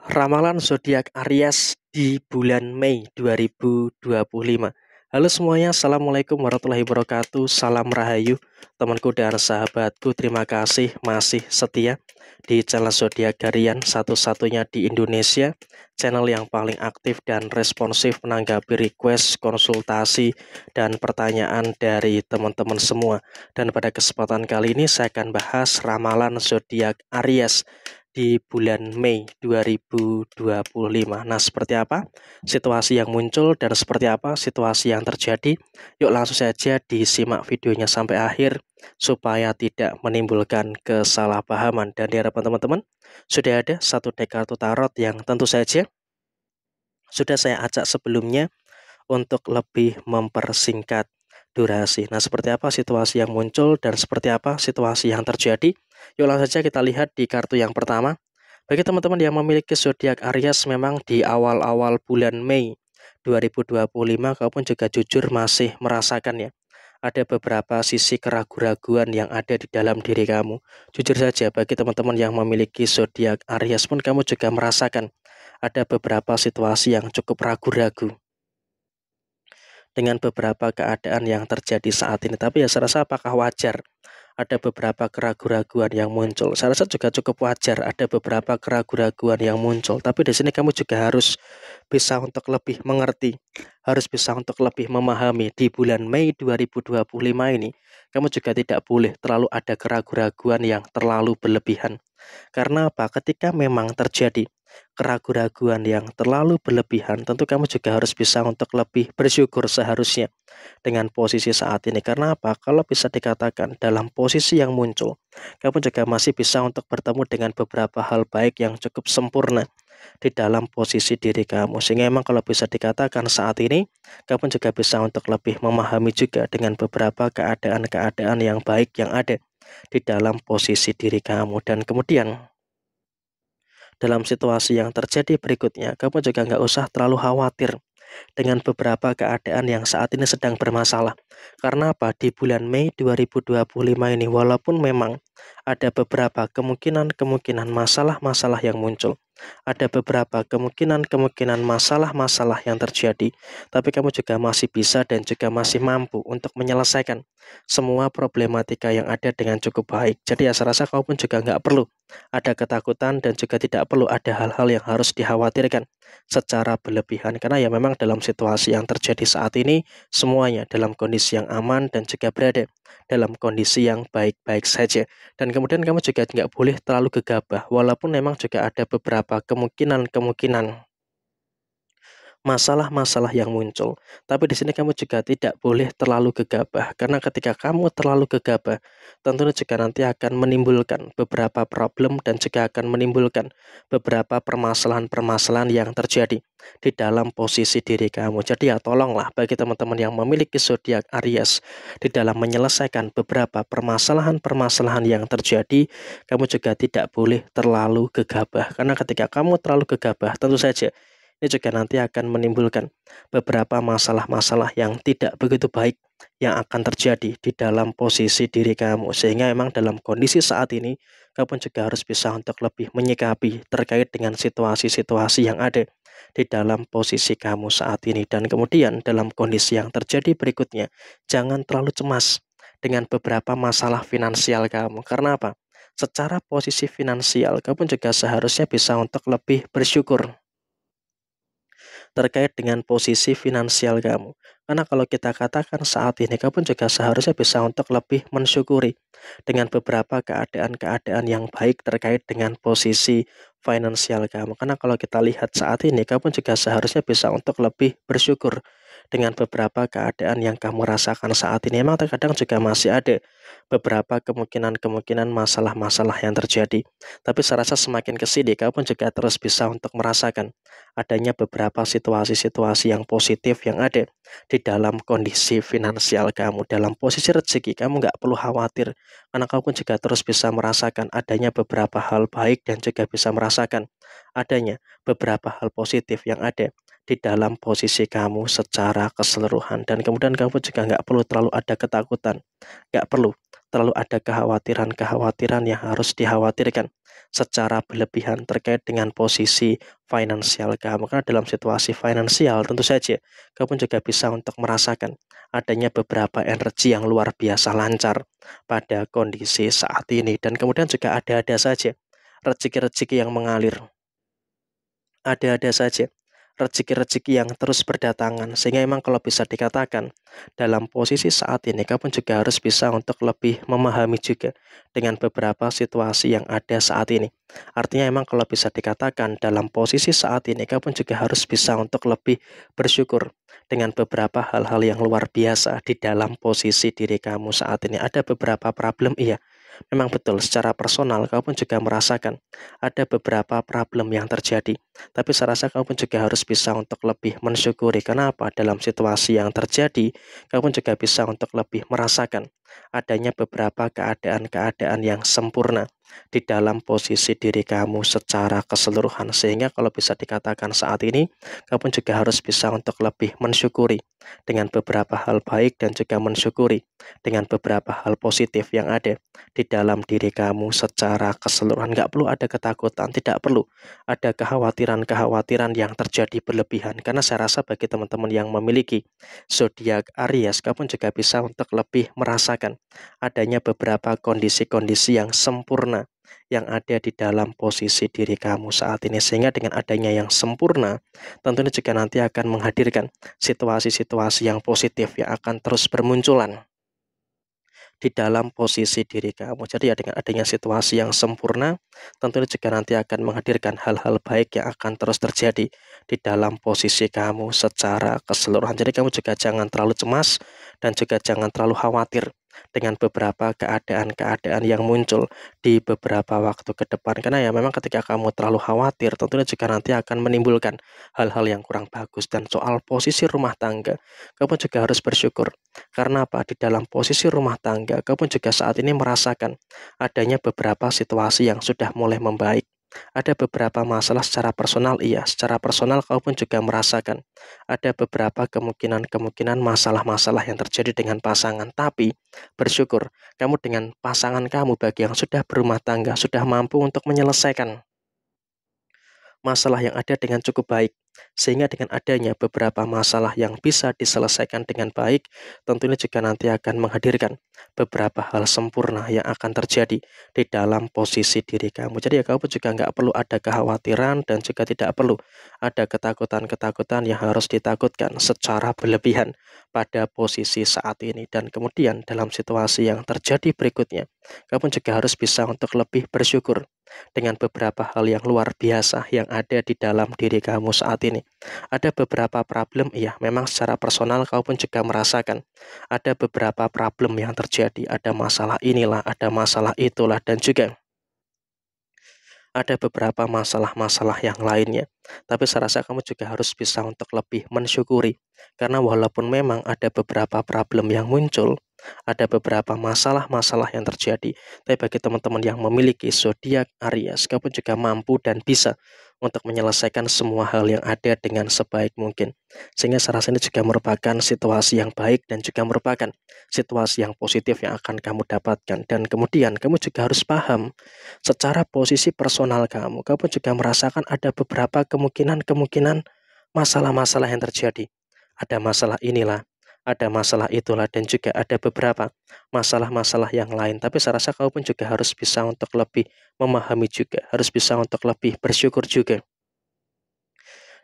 Ramalan zodiak Aries di bulan Mei 2025. Halo semuanya, Assalamualaikum warahmatullahi wabarakatuh. Salam Rahayu, temanku dan sahabatku. Terima kasih masih setia di channel zodiak harian satu-satunya di Indonesia, channel yang paling aktif dan responsif menanggapi request, konsultasi, dan pertanyaan dari teman-teman semua. Dan pada kesempatan kali ini saya akan bahas ramalan zodiak Aries di bulan Mei 2025. Nah, seperti apa situasi yang muncul dan seperti apa situasi yang terjadi? Yuk langsung saja disimak videonya sampai akhir supaya tidak menimbulkan kesalahpahaman. Dan di hadapan teman-teman sudah ada satu deck kartu tarot yang tentu saja sudah saya acak sebelumnya untuk lebih mempersingkat durasi. Nah, seperti apa situasi yang muncul dan seperti apa situasi yang terjadi? Yuk langsung saja kita lihat di kartu yang pertama. Bagi teman-teman yang memiliki zodiak Aries, memang di awal-awal bulan Mei 2025 kamu pun juga jujur masih merasakan ya, ada beberapa sisi keraguan-raguan yang ada di dalam diri kamu. Jujur saja, bagi teman-teman yang memiliki zodiak Aries pun kamu juga merasakan ada beberapa situasi yang cukup ragu-ragu dengan beberapa keadaan yang terjadi saat ini. Tapi ya saya rasa apakah wajar ada beberapa keraguan-raguan yang muncul? Saya rasa juga cukup wajar ada beberapa keraguan-raguan yang muncul. Tapi di sini kamu juga harus bisa untuk lebih mengerti, harus bisa untuk lebih memahami di bulan Mei 2025 ini. Kamu juga tidak boleh terlalu ada keraguan-raguan yang terlalu berlebihan. Karena apa? Ketika memang terjadi keraguan-raguan yang terlalu berlebihan, tentu kamu juga harus bisa untuk lebih bersyukur seharusnya dengan posisi saat ini. Karena apa? Kalau bisa dikatakan dalam posisi yang muncul, kamu juga masih bisa untuk bertemu dengan beberapa hal baik yang cukup sempurna di dalam posisi diri kamu. Sehingga memang kalau bisa dikatakan saat ini, kamu juga bisa untuk lebih memahami juga dengan beberapa keadaan-keadaan yang baik yang ada di dalam posisi diri kamu. Dan kemudian dalam situasi yang terjadi berikutnya, kamu juga nggak usah terlalu khawatir dengan beberapa keadaan yang saat ini sedang bermasalah. Karena apa? Di bulan Mei 2025 ini, walaupun memang ada beberapa kemungkinan masalah-masalah yang muncul, ada beberapa kemungkinan masalah-masalah yang terjadi, tapi kamu juga masih bisa dan juga masih mampu untuk menyelesaikan semua problematika yang ada dengan cukup baik. Jadi ya saya rasa kamu pun juga nggak perlu ada ketakutan dan juga tidak perlu ada hal-hal yang harus dikhawatirkan secara berlebihan, karena ya memang dalam situasi yang terjadi saat ini semuanya dalam kondisi yang aman dan juga berada dalam kondisi yang baik-baik saja. Dan kemudian kamu juga nggak boleh terlalu gegabah, walaupun memang juga ada beberapa kemungkinan masalah-masalah yang muncul. Tapi di sini kamu juga tidak boleh terlalu gegabah, karena ketika kamu terlalu gegabah, tentunya juga nanti akan menimbulkan beberapa problem dan juga akan menimbulkan beberapa permasalahan-permasalahan yang terjadi di dalam posisi diri kamu. Jadi ya tolonglah bagi teman-teman yang memiliki zodiak Aries, di dalam menyelesaikan beberapa permasalahan-permasalahan yang terjadi, kamu juga tidak boleh terlalu gegabah, karena ketika kamu terlalu gegabah, tentu saja ini juga nanti akan menimbulkan beberapa masalah-masalah yang tidak begitu baik yang akan terjadi di dalam posisi diri kamu. Sehingga memang dalam kondisi saat ini, kamu juga harus bisa untuk lebih menyikapi terkait dengan situasi-situasi yang ada di dalam posisi kamu saat ini. Dan kemudian dalam kondisi yang terjadi berikutnya, jangan terlalu cemas dengan beberapa masalah finansial kamu. Karena apa? Secara posisi finansial, kamu juga seharusnya bisa untuk lebih bersyukur terkait dengan posisi finansial kamu. Karena kalau kita katakan saat ini, kamu juga seharusnya bisa untuk lebih mensyukuri dengan beberapa keadaan-keadaan yang baik terkait dengan posisi finansial kamu. Karena kalau kita lihat saat ini, kamu juga seharusnya bisa untuk lebih bersyukur dengan beberapa keadaan yang kamu rasakan saat ini. Memang terkadang juga masih ada beberapa kemungkinan-kemungkinan masalah-masalah yang terjadi. Tapi saya rasa semakin ke sini, kamu juga terus bisa untuk merasakan adanya beberapa situasi-situasi yang positif yang ada di dalam kondisi finansial kamu. Dalam posisi rezeki, kamu nggak perlu khawatir, karena kamu pun juga terus bisa merasakan adanya beberapa hal baik dan juga bisa merasakan adanya beberapa hal positif yang ada di dalam posisi kamu secara keseluruhan. Dan kemudian kamu juga nggak perlu terlalu ada ketakutan, nggak perlu terlalu ada kekhawatiran-kekhawatiran yang harus dikhawatirkan secara berlebihan terkait dengan posisi finansial kamu. Karena dalam situasi finansial tentu saja kamu juga bisa untuk merasakan adanya beberapa energi yang luar biasa lancar pada kondisi saat ini. Dan kemudian juga ada-ada saja rezeki-rezeki yang mengalir, ada-ada saja rezeki-rezeki yang terus berdatangan, sehingga emang kalau bisa dikatakan dalam posisi saat ini kamu juga harus bisa untuk lebih memahami juga dengan beberapa situasi yang ada saat ini. Artinya emang kalau bisa dikatakan dalam posisi saat ini kamu juga harus bisa untuk lebih bersyukur dengan beberapa hal-hal yang luar biasa di dalam posisi diri kamu saat ini. Ada beberapa problem, iya, memang betul secara personal kamu pun juga merasakan ada beberapa problem yang terjadi. Tapi saya rasa kamu pun juga harus bisa untuk lebih mensyukuri. Kenapa? Dalam situasi yang terjadi, kamu pun juga bisa untuk lebih merasakan adanya beberapa keadaan-keadaan yang sempurna di dalam posisi diri kamu secara keseluruhan. Sehingga kalau bisa dikatakan saat ini, kamu pun juga harus bisa untuk lebih mensyukuri dengan beberapa hal baik dan juga mensyukuri dengan beberapa hal positif yang ada di dalam diri kamu secara keseluruhan. Nggak perlu ada ketakutan, tidak perlu ada kekhawatiran-kekhawatiran yang terjadi berlebihan. Karena saya rasa bagi teman-teman yang memiliki zodiak Aries, kamu juga bisa untuk lebih merasakan adanya beberapa kondisi-kondisi yang sempurna yang ada di dalam posisi diri kamu saat ini. Sehingga dengan adanya yang sempurna, tentunya juga nanti akan menghadirkan situasi-situasi yang positif yang akan terus bermunculan di dalam posisi diri kamu. Jadi ya dengan adanya situasi yang sempurna, tentunya juga nanti akan menghadirkan hal-hal baik yang akan terus terjadi di dalam posisi kamu secara keseluruhan. Jadi kamu juga jangan terlalu cemas dan juga jangan terlalu khawatir dengan beberapa keadaan-keadaan yang muncul di beberapa waktu ke depan. Karena ya memang ketika kamu terlalu khawatir, tentunya juga nanti akan menimbulkan hal-hal yang kurang bagus. Dan soal posisi rumah tangga, kamu juga harus bersyukur. Karena apa? Di dalam posisi rumah tangga, kamu juga saat ini merasakan adanya beberapa situasi yang sudah mulai membaik. Ada beberapa masalah secara personal, iya, secara personal kamu pun juga merasakan ada beberapa kemungkinan-kemungkinan masalah-masalah yang terjadi dengan pasangan. Tapi bersyukur, kamu dengan pasangan kamu bagi yang sudah berumah tangga, sudah mampu untuk menyelesaikan masalah yang ada dengan cukup baik. Sehingga dengan adanya beberapa masalah yang bisa diselesaikan dengan baik, tentunya juga nanti akan menghadirkan beberapa hal sempurna yang akan terjadi di dalam posisi diri kamu. Jadi ya kamu juga nggak perlu ada kekhawatiran dan juga tidak perlu ada ketakutan-ketakutan yang harus ditakutkan secara berlebihan pada posisi saat ini. Dan kemudian dalam situasi yang terjadi berikutnya, kamu juga harus bisa untuk lebih bersyukur dengan beberapa hal yang luar biasa yang ada di dalam diri kamu saat ini. Ada beberapa problem, iya, memang secara personal kamu pun juga merasakan ada beberapa problem yang terjadi, ada masalah inilah, ada masalah itulah, dan juga ada beberapa masalah-masalah yang lainnya. Tapi saya rasa kamu juga harus bisa untuk lebih mensyukuri. Karena walaupun memang ada beberapa problem yang muncul, ada beberapa masalah-masalah yang terjadi, tapi bagi teman-teman yang memiliki zodiak Aries, kamu juga mampu dan bisa untuk menyelesaikan semua hal yang ada dengan sebaik mungkin. Sehingga saya rasa ini juga merupakan situasi yang baik dan juga merupakan situasi yang positif yang akan kamu dapatkan. Dan kemudian kamu juga harus paham secara posisi personal kamu juga merasakan ada beberapa kemungkinan-kemungkinan masalah-masalah yang terjadi. Ada masalah inilah, ada masalah itulah, dan juga ada beberapa masalah-masalah yang lain. Tapi saya rasa kamu pun juga harus bisa untuk lebih memahami juga, harus bisa untuk lebih bersyukur juga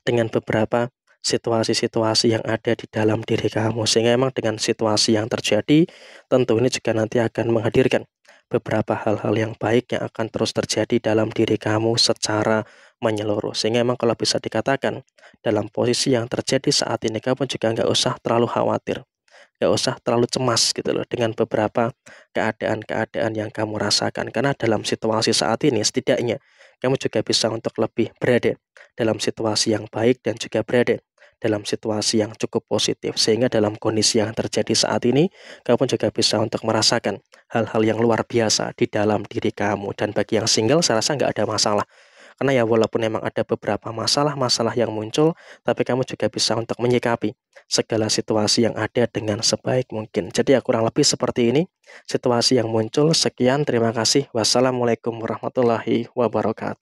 dengan beberapa situasi-situasi yang ada di dalam diri kamu. Sehingga memang dengan situasi yang terjadi, tentu ini juga nanti akan menghadirkan beberapa hal-hal yang baik yang akan terus terjadi dalam diri kamu secara menyeluruh. Sehingga memang kalau bisa dikatakan dalam posisi yang terjadi saat ini, kamu juga nggak usah terlalu khawatir, nggak usah terlalu cemas gitu loh dengan beberapa keadaan-keadaan yang kamu rasakan. Karena dalam situasi saat ini setidaknya kamu juga bisa untuk lebih berada dalam situasi yang baik dan juga berada dalam situasi yang cukup positif. Sehingga dalam kondisi yang terjadi saat ini, kamu juga bisa untuk merasakan hal-hal yang luar biasa di dalam diri kamu. Dan bagi yang single, saya rasa nggak ada masalah. Karena ya walaupun memang ada beberapa masalah-masalah yang muncul, tapi kamu juga bisa untuk menyikapi segala situasi yang ada dengan sebaik mungkin. Jadi ya kurang lebih seperti ini situasi yang muncul. Sekian, terima kasih. Wassalamualaikum warahmatullahi wabarakatuh.